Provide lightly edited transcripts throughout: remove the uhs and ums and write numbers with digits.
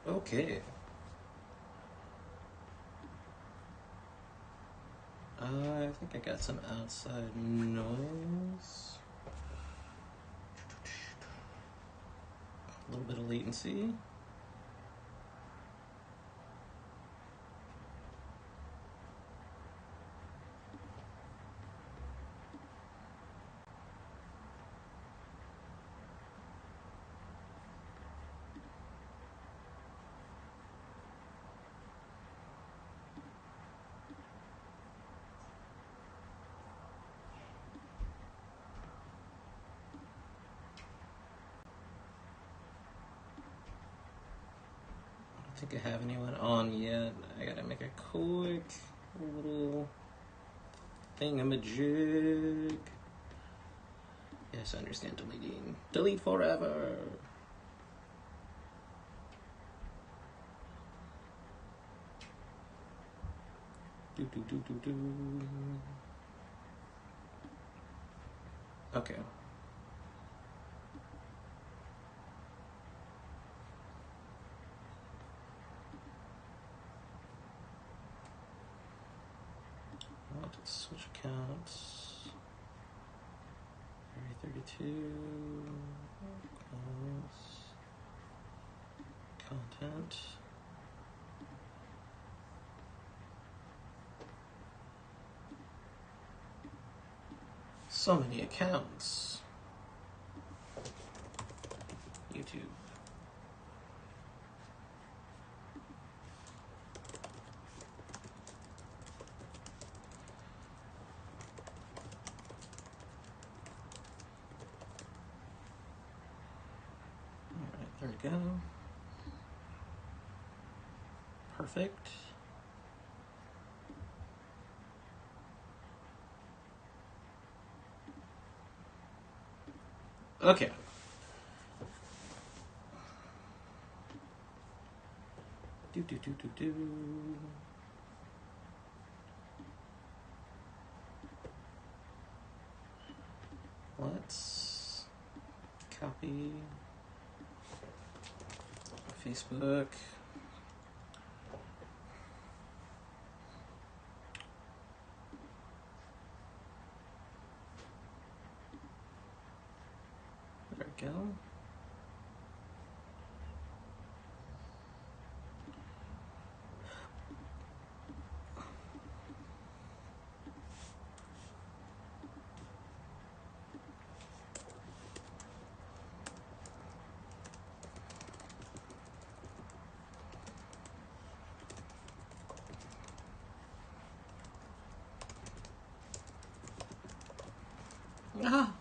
Okay. I think I got some outside noise. A little bit of latency. I don't think I have anyone on yet. I gotta make a quick little thingamajig. Yes, I understand deleting. Delete forever! Do. Okay. Let's switch accounts. Area 32. Content. So many accounts. YouTube. Alright, there we go. Perfect. Okay. Do. Let's copy Facebook. There we go. Ah.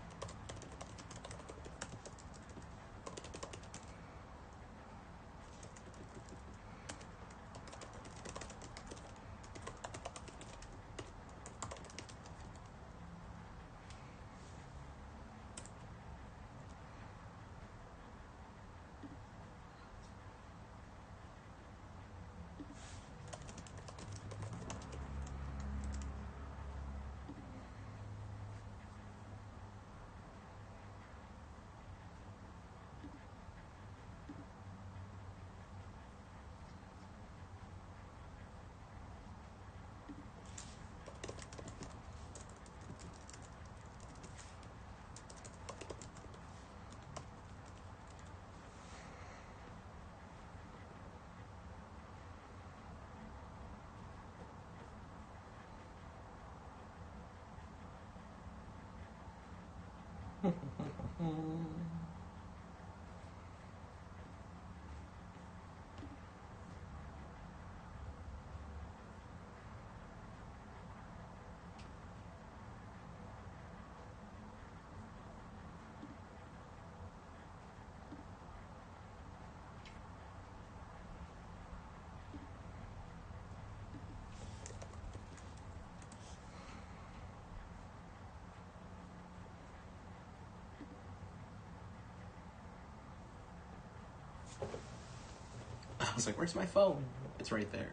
I was like, where's my phone? It's right there.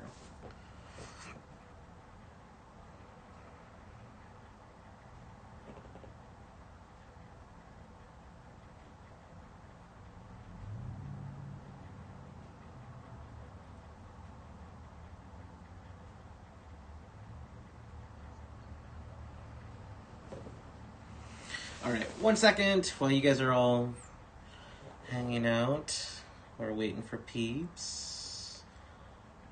Alright, 1 second while you guys are all hanging out or waiting for peeps.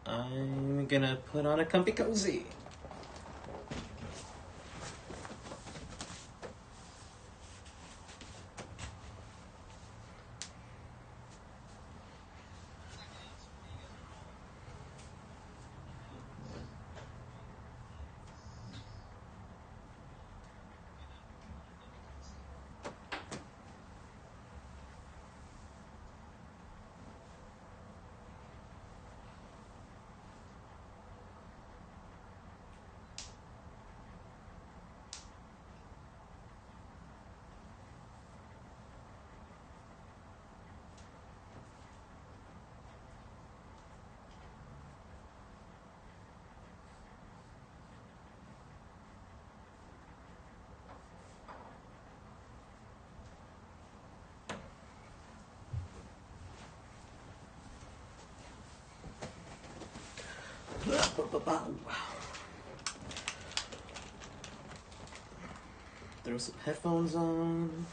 I'm gonna put on a comfy cozy. Throw some headphones on,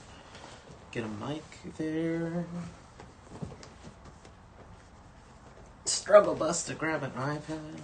get a mic there. Struggle bus to grab an iPad.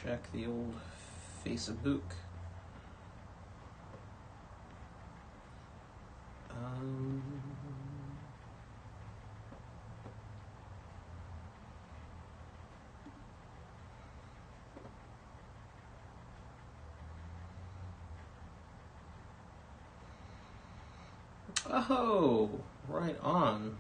Check the old Facebook. Oh, right on.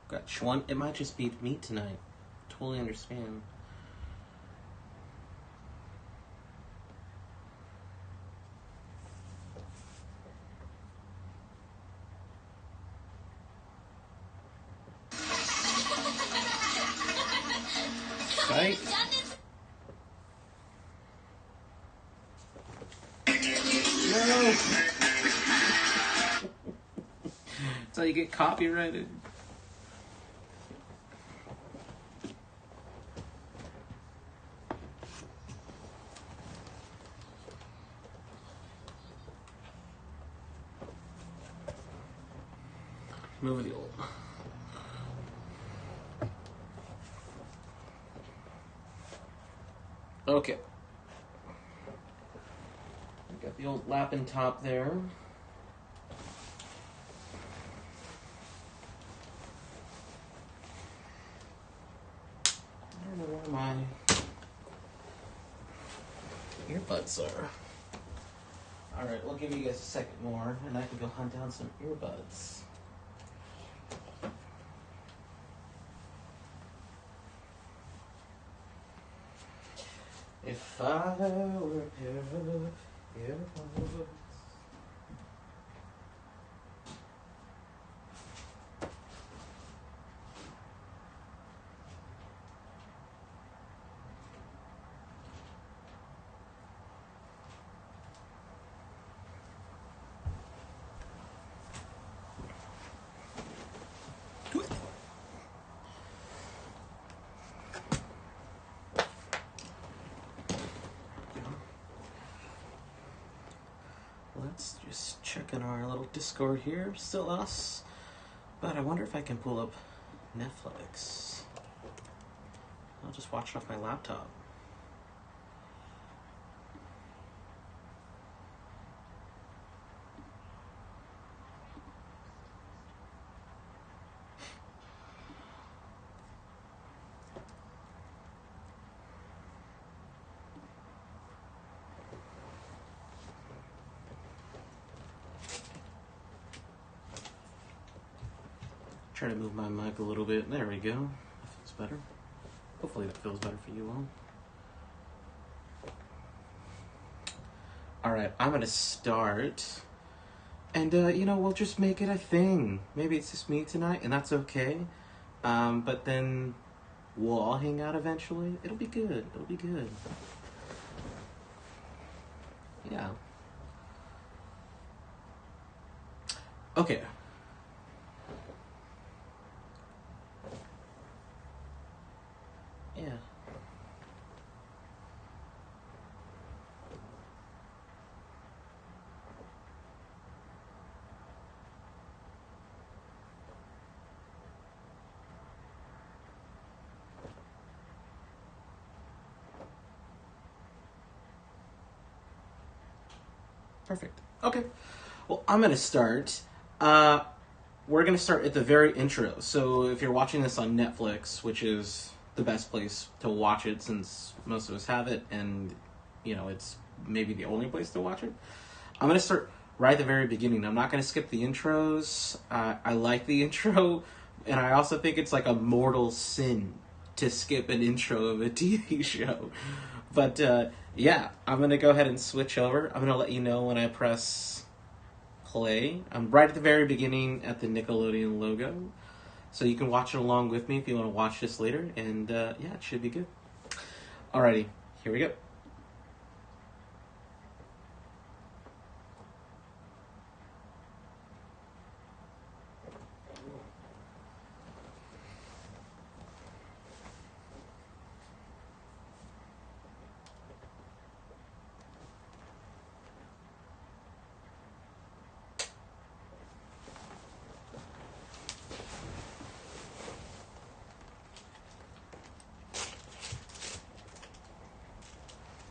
Gotcha. One, it might just be me tonight. Totally understand. Right? No! That's how you get copyrighted. Move the old. Okay. We got the old lapping top there. I don't know where my earbuds are. Alright, we'll give you guys a second more, and I can go hunt down some earbuds. If I were a pair of earbuds. in our little Discord here. Still us. But I wonder if I can pull up Netflix. I'll just watch it off my laptop. Try to move my mic a little bit. There we go. That feels better. Hopefully that feels better for you all. Alright, I'm gonna start. And, we'll just make it a thing. Maybe it's just me tonight, and that's okay. But then we'll all hang out eventually. It'll be good. It'll be good. Yeah. Okay. Yeah. Perfect. Okay. Well, I'm going to start. We're going to start at the very intro. So if you're watching this on Netflix, which is the best place to watch it since most of us have it, and, it's maybe the only place to watch it, I'm going to start right at the very beginning. I'm not going to skip the intros. I like the intro, and I also think it's like a mortal sin to skip an intro of a TV show. But, yeah, I'm going to go ahead and switch over. I'm going to let you know when I press play. I'm right at the very beginning at the Nickelodeon logo. So you can watch it along with me if you want to watch this later. And, yeah, it should be good. Alrighty, here we go.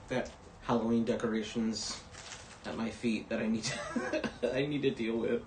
Got Halloween decorations at my feet that I need to I need to deal with.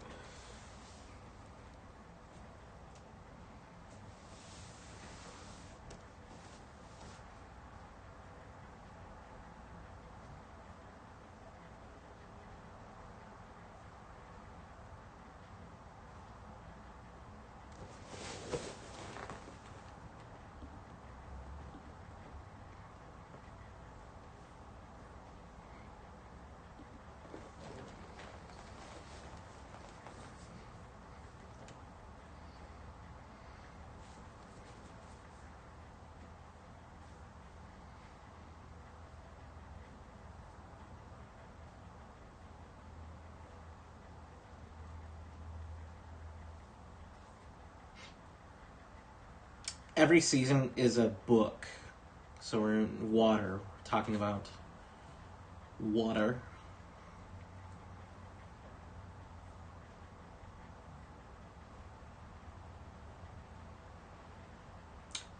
Every season is a book. So we're in water. We're talking about water.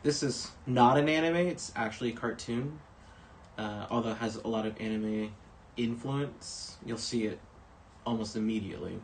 This is not an anime. It's actually a cartoon. Although it has a lot of anime influence. You'll see it almost immediately.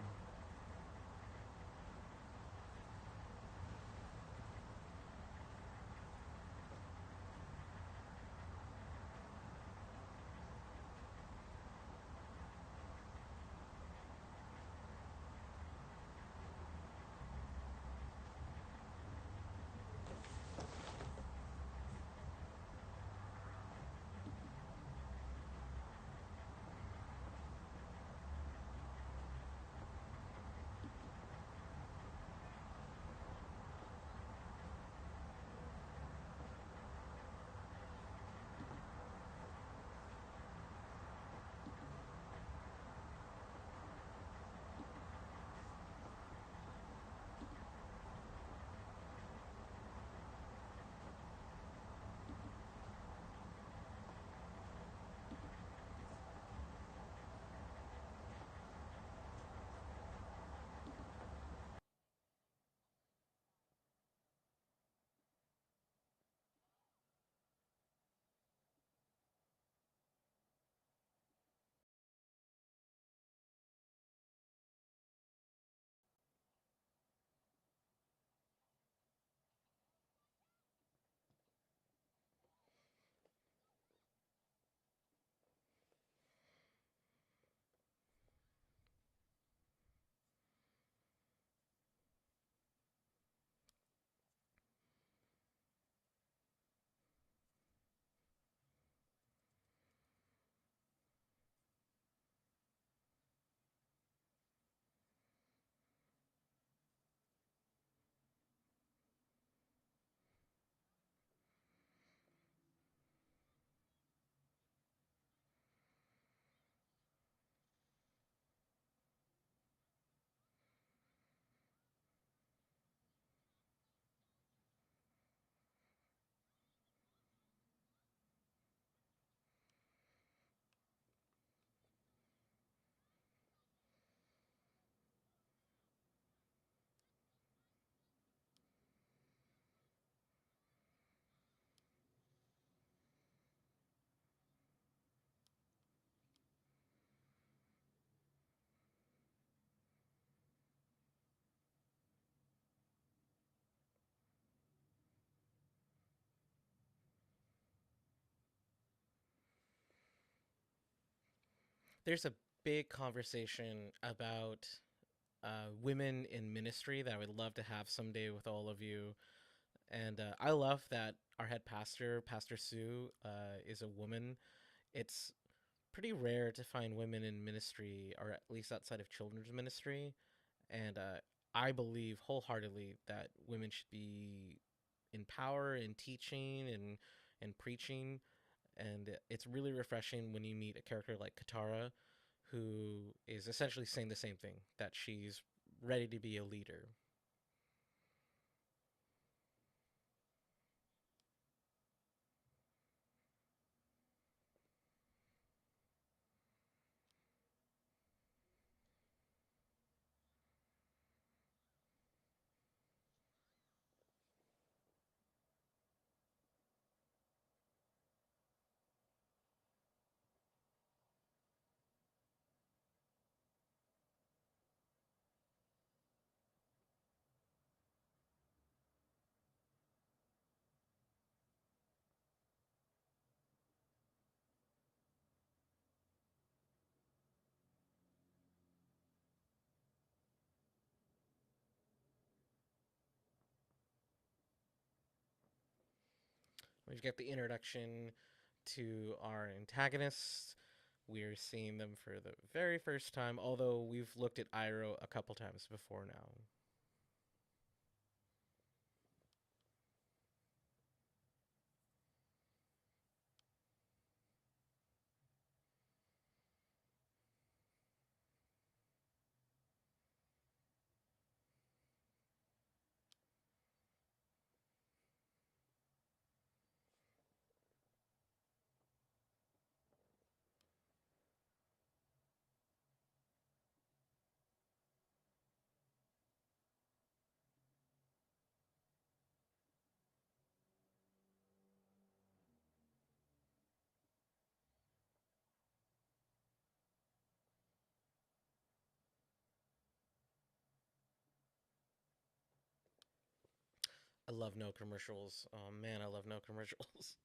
There's a big conversation about women in ministry that I would love to have someday with all of you. And I love that our head pastor, Pastor Sue, is a woman. It's pretty rare to find women in ministry, or at least outside of children's ministry. And I believe wholeheartedly that women should be in power in teaching and preaching. And it's really refreshing when you meet a character like Katara, who is essentially saying the same thing, that she's ready to be a leader. We get the introduction to our antagonists. We're seeing them for the very first time, although we've looked at Iroh a couple times before now. I love no commercials. Oh man, I love no commercials.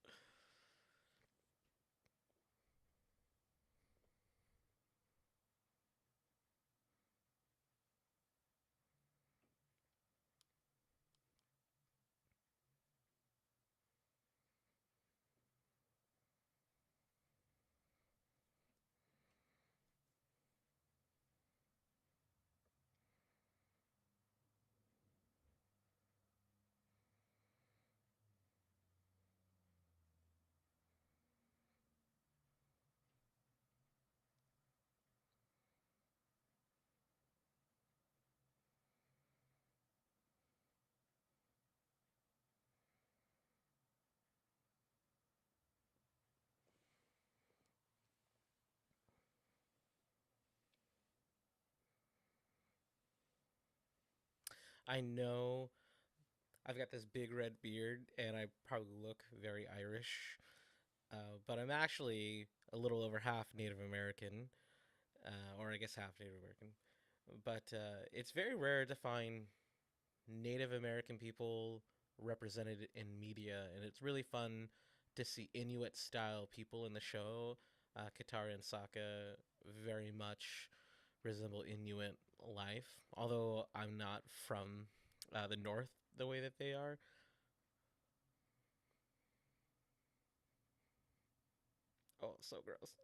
I know I've got this big red beard and I probably look very Irish, but I'm actually a little over half Native American, or I guess half Native American. But it's very rare to find Native American people represented in media, and it's really fun to see Inuit style people in the show. Katara and Sokka very much resemble Inuit life, although I'm not from the north the way that they are. Oh, so gross.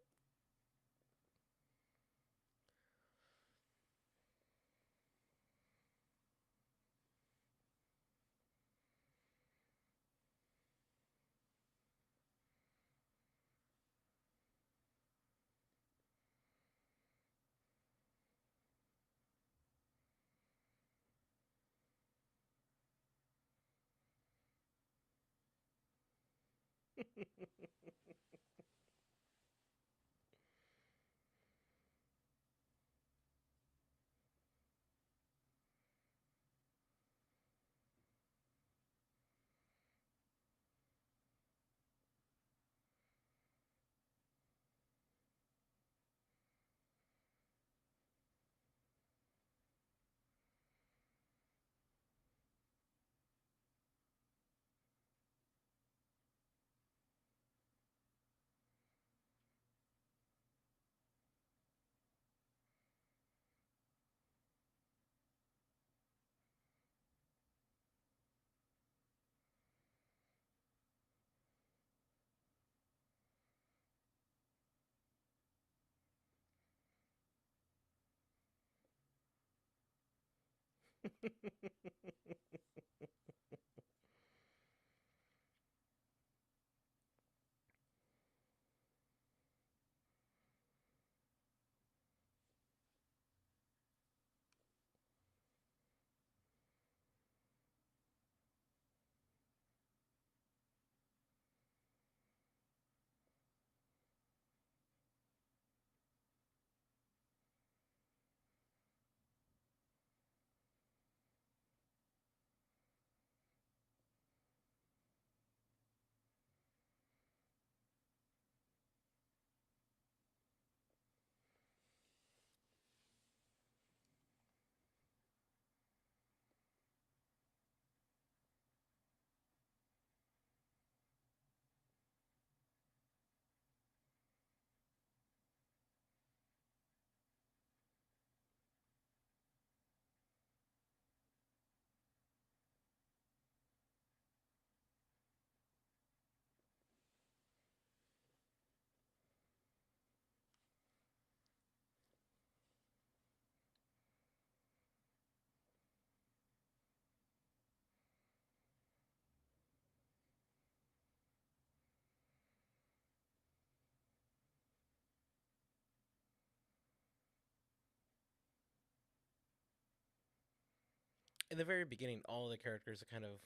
In the very beginning, all the characters are kind of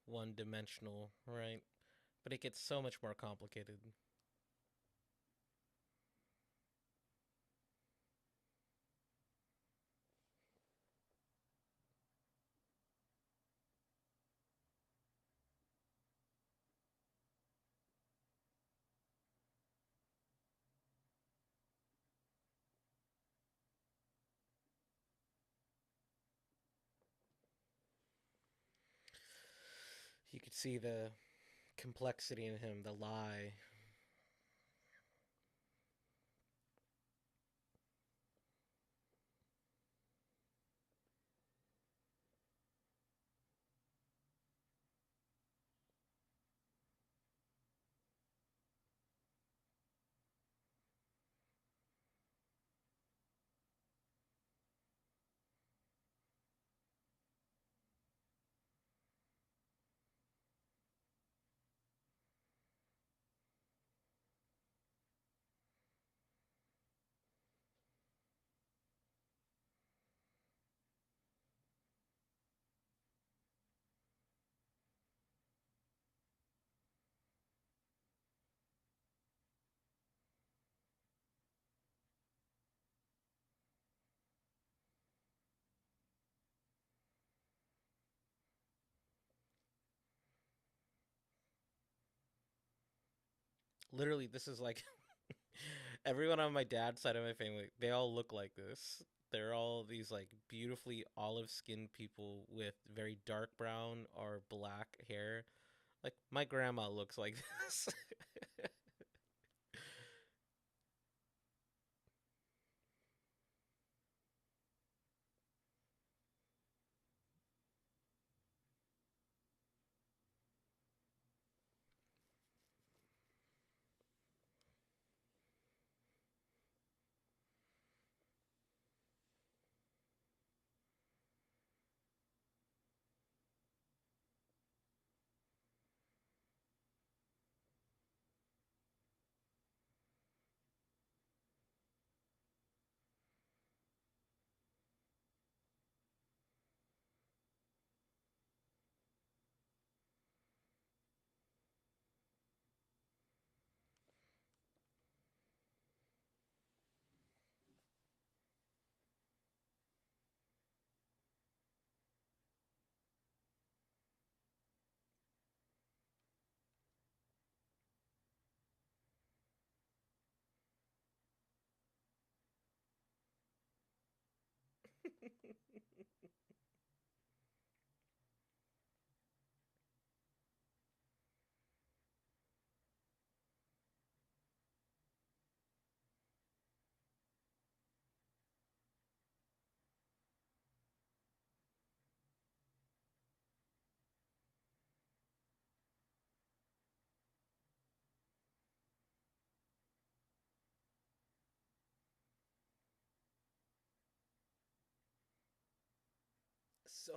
one dimensional, right? But it gets so much more complicated. You could see the complexity in him, the lie. Literally, this is like everyone on my dad's side of my family, they all look like this. They're all these like beautifully olive skinned people with very dark brown or black hair. Like my grandma looks like this.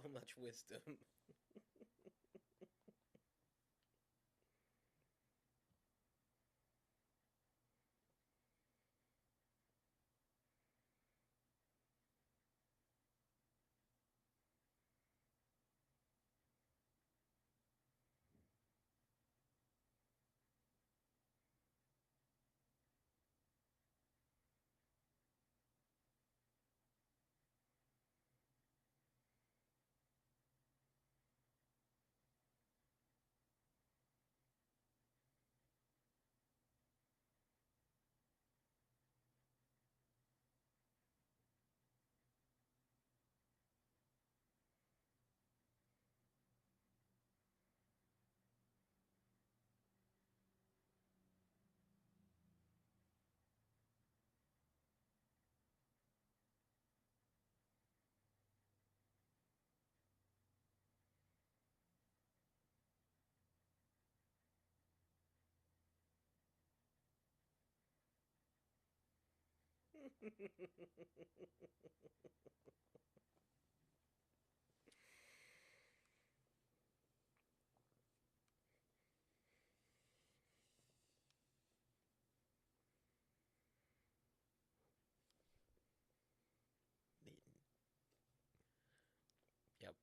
so much wisdom. Yep.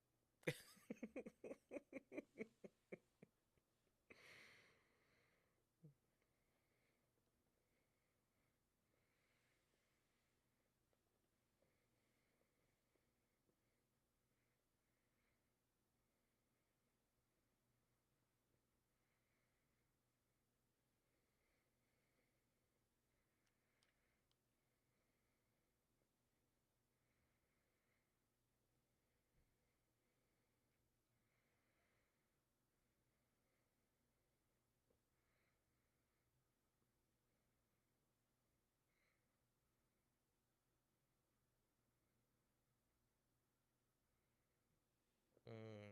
Mm.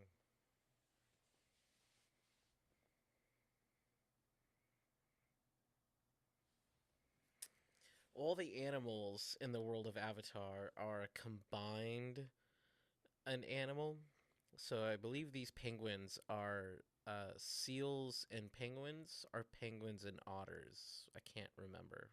All the animals in the world of Avatar are combined an animal. So I believe these penguins are seals and penguins, or penguins and otters. I can't remember.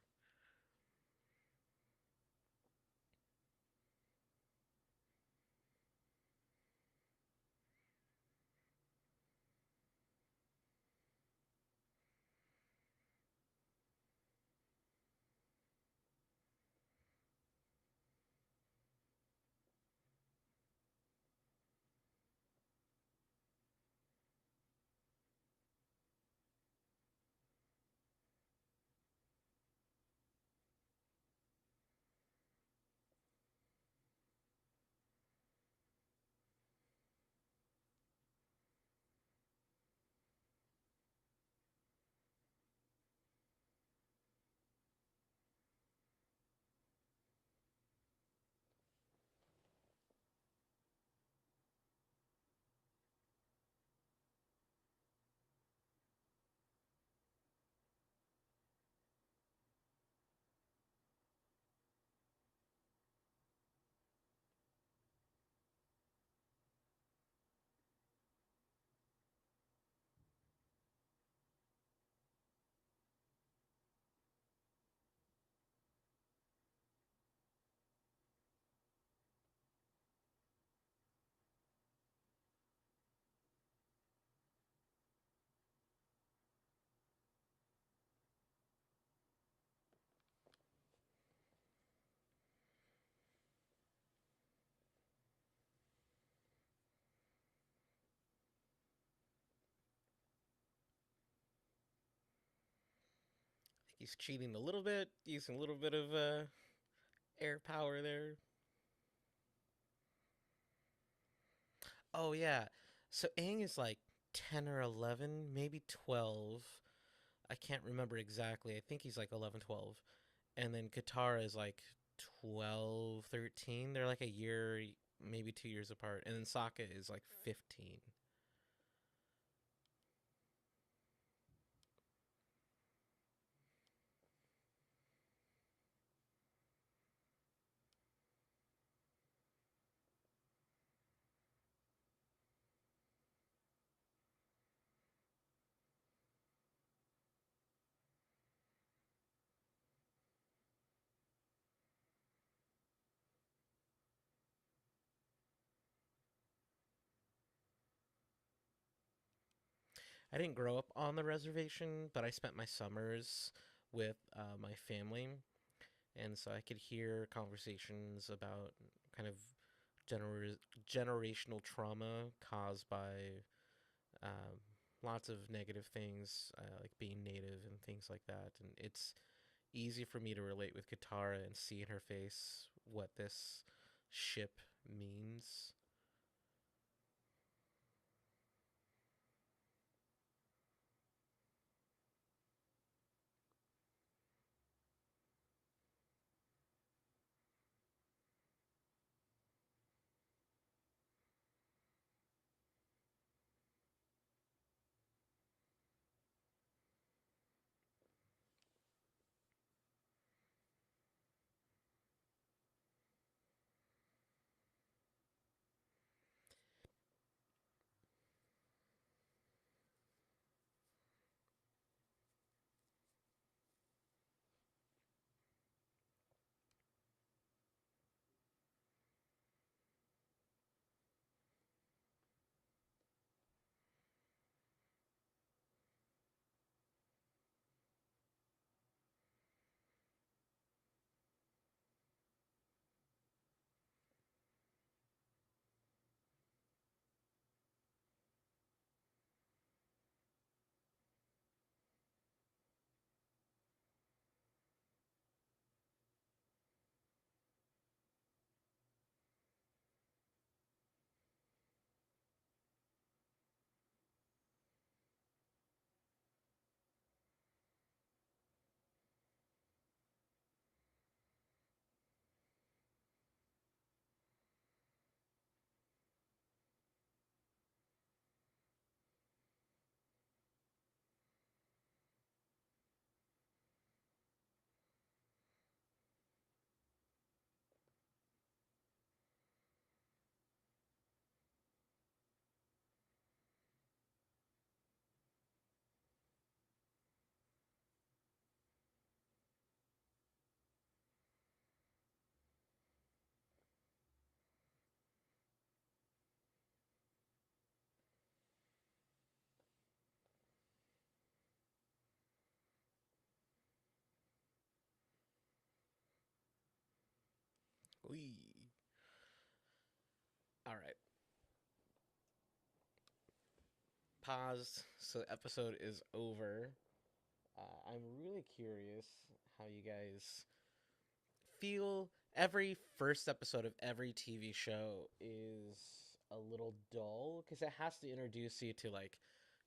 He's cheating a little bit, using a little bit of air power there. Oh yeah. So Aang is like 10 or 11, maybe 12. I can't remember exactly. I think he's like 11, 12. And then Katara is like 12, 13. They're like a year, maybe 2 years apart. And then Sokka is like 15. I didn't grow up on the reservation, but I spent my summers with my family, and so I could hear conversations about kind of gener- generational trauma caused by um, lots of negative things, like being native and things like that. And it's easy for me to relate with Katara and see in her face what this ship means. Whee. All right, pause. So the episode is over. I'm really curious how you guys feel. Every first episode of every TV show is a little dull because it has to introduce you to like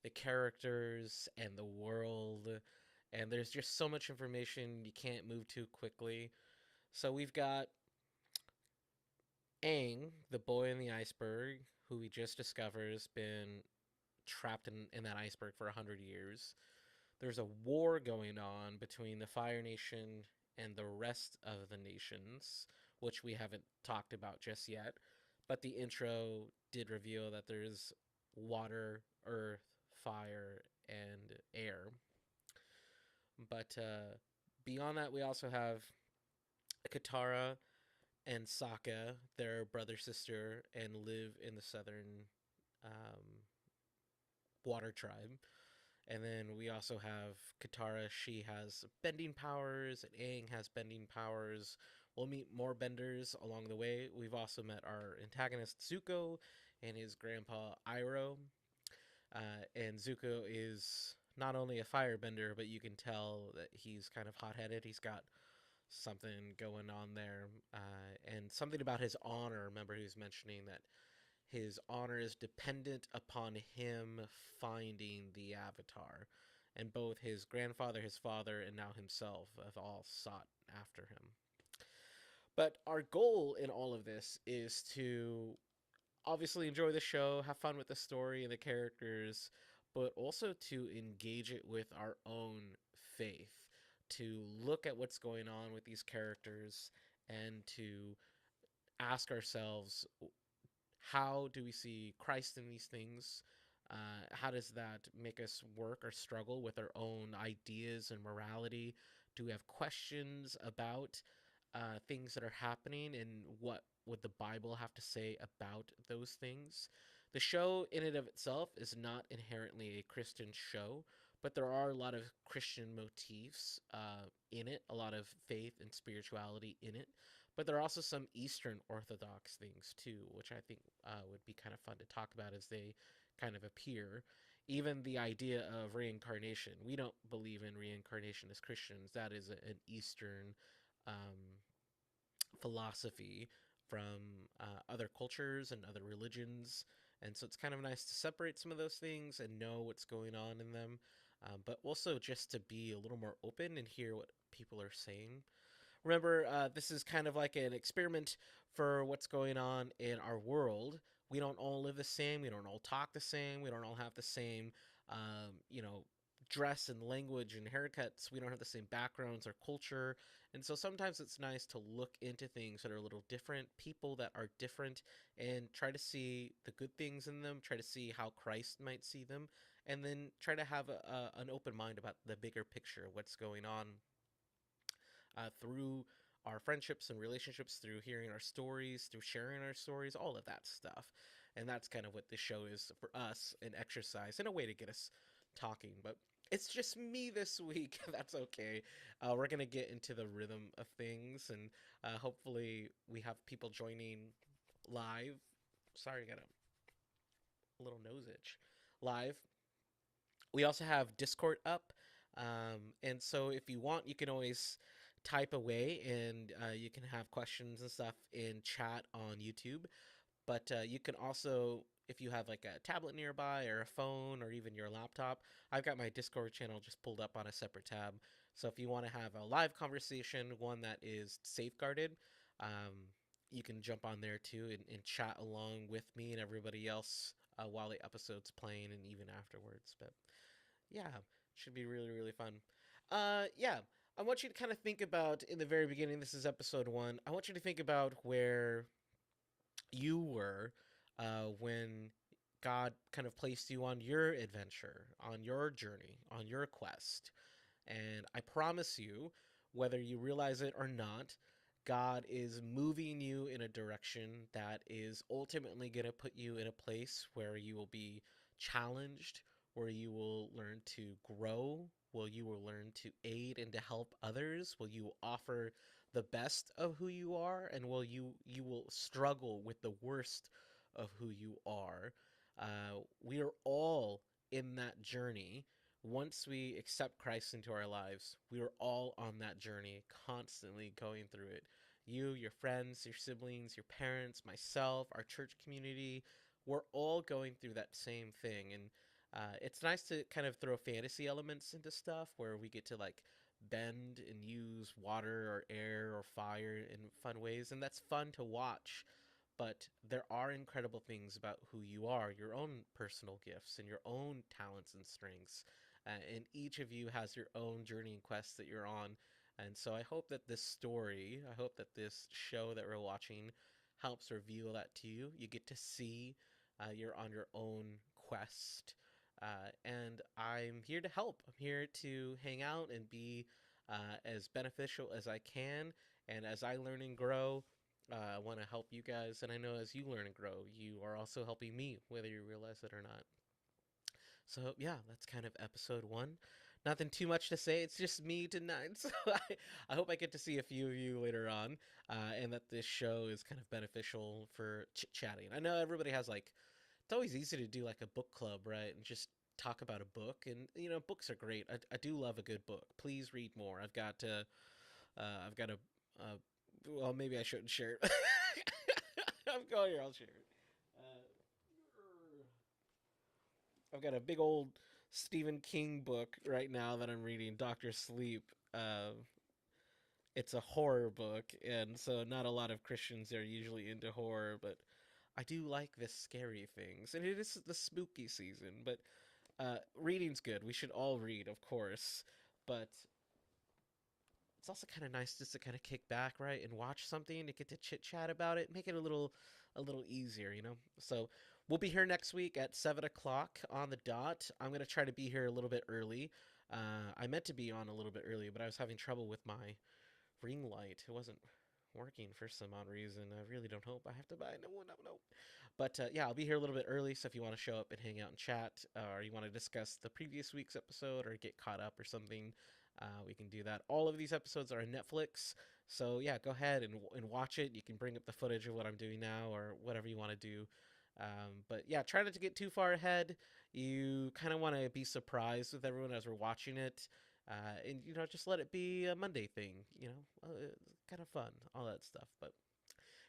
the characters and the world, and there's just so much information you can't move too quickly. So we've got Aang, the boy in the iceberg, who we just discovered has been trapped in that iceberg for 100 years. There's a war going on between the Fire Nation and the rest of the nations, which we haven't talked about just yet. But the intro did reveal that there's water, earth, fire, and air. But beyond that, we also have Katara and Sokka. They're brother sister and live in the southern um, water tribe. And then we also have Katara. She has bending powers, and Aang has bending powers. We'll meet more benders along the way. We've also met our antagonist Zuko and his grandpa Iroh. And Zuko is not only a firebender, but you can tell that he's kind of hot headed. He's got something going on there. And something about his honor. Remember, he was mentioning that his honor is dependent upon him finding the Avatar. And both his grandfather, his father, and now himself have all sought after him. But our goal in all of this is to obviously enjoy the show, have fun with the story and the characters, but also to engage it with our own faith, to look at what's going on with these characters and to ask ourselves, how do we see Christ in these things? How does that make us work or struggle with our own ideas and morality? Do we have questions about things that are happening, and what would the Bible have to say about those things? The show in and of itself is not inherently a Christian show, but there are a lot of Christian motifs in it, a lot of faith and spirituality in it. But there are also some Eastern Orthodox things too, which I think would be kind of fun to talk about as they kind of appear. Even the idea of reincarnation. We don't believe in reincarnation as Christians. That is an Eastern um, philosophy from other cultures and other religions. And so it's kind of nice to separate some of those things and know what's going on in them, but also just to be a little more open and hear what people are saying. Remember, this is kind of like an experiment for what's going on in our world. We don't all live the same. We don't all talk the same. We don't all have the same, you know, dress and language and haircuts. We don't have the same backgrounds or culture. And so sometimes it's nice to look into things that are a little different, people that are different, and try to see the good things in them, try to see how Christ might see them, and then try to have an open mind about the bigger picture, what's going on through our friendships and relationships, through hearing our stories, through sharing our stories, all of that stuff. And that's kind of what this show is for us, an exercise and a way to get us talking. But it's just me this week. That's okay. We're going to get into the rhythm of things, and hopefully, we have people joining live. Sorry, I got a little nose itch. Live. We also have Discord up. And so if you want, you can always type away and you can have questions and stuff in chat on YouTube. But you can also, if you have like a tablet nearby or a phone or even your laptop, I've got my Discord channel just pulled up on a separate tab. So if you want to have a live conversation, one that is safeguarded, you can jump on there too and chat along with me and everybody else while the episode's playing and even afterwards. But yeah, should be really, really fun. Yeah, I want you to kind of think about in the very beginning, this is episode one. I want you to think about where you were when God kind of placed you on your adventure, on your journey, on your quest. And I promise you, whether you realize it or not, God is moving you in a direction that is ultimately going to put you in a place where you will be challenged, where you will learn to grow, where you will learn to aid and to help others, will you offer the best of who you are, and will you will struggle with the worst of who you are. We are all in that journey. Once we accept Christ into our lives, we are all on that journey, constantly going through it. You, your friends, your siblings, your parents, myself, our church community, we're all going through that same thing. And it's nice to kind of throw fantasy elements into stuff where we get to like bend and use water or air or fire in fun ways. And that's fun to watch. But there are incredible things about who you are, your own personal gifts and your own talents and strengths. And each of you has your own journey and quest that you're on. And so I hope that this story, I hope that this show that we're watching helps reveal that to you. You get to see you're on your own quest. And I'm here to help. I'm here to hang out and be as beneficial as I can. And as I learn and grow, I want to help you guys. And I know as you learn and grow, you are also helping me, whether you realize it or not. So yeah, that's kind of episode one. Nothing too much to say. It's just me tonight. So I hope I get to see a few of you later on, and that this show is kind of beneficial for chit chatting. I know everybody has like, it's always easy to do like a book club, right? And just talk about a book. And you know, books are great. I do love a good book. Please read more. I've got a, uh, well, maybe I shouldn't share it. I'm going here. I'll share it. I've got a big old Stephen King book right now that I'm reading, Doctor Sleep. It's a horror book, and so not a lot of Christians are usually into horror, but I do like the scary things, and it is the spooky season. But reading's good. We should all read, of course, but it's also kind of nice just to kind of kick back, right, and watch something to get to chit chat about it, make it a little easier, you know. So we'll be here next week at 7 o'clock on the dot. I'm gonna try to be here a little bit early. I meant to be on a little bit early, but I was having trouble with my ring light. It wasn't working for some odd reason. I really don't hope I have to buy no, no, no. But yeah, I'll be here a little bit early, so if you want to show up and hang out and chat, or you want to discuss the previous week's episode or get caught up or something, we can do that. All of these episodes are on Netflix, so yeah, go ahead and watch it. You can bring up the footage of what I'm doing now or whatever you want to do. But yeah, try not to get too far ahead. You kind of want to be surprised with everyone as we're watching it. And just let it be a Monday thing. Kind of fun, all that stuff. But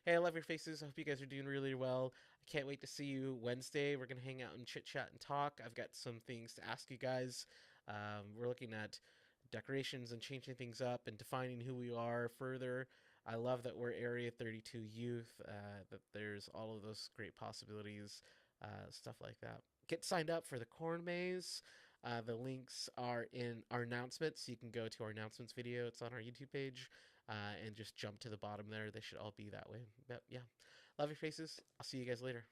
hey, I love your faces. I hope you guys are doing really well. I can't wait to see you Wednesday. We're gonna hang out and chit chat and talk. I've got some things to ask you guys. We're looking at decorations and changing things up and defining who we are further. I love that we're Area 32 youth. That there's all of those great possibilities, stuff like that. Get signed up for the corn maze. The links are in our announcements. You can go to our announcements video. It's on our YouTube page, and just jump to the bottom there. They should all be that way. But yeah, love your faces. I'll see you guys later.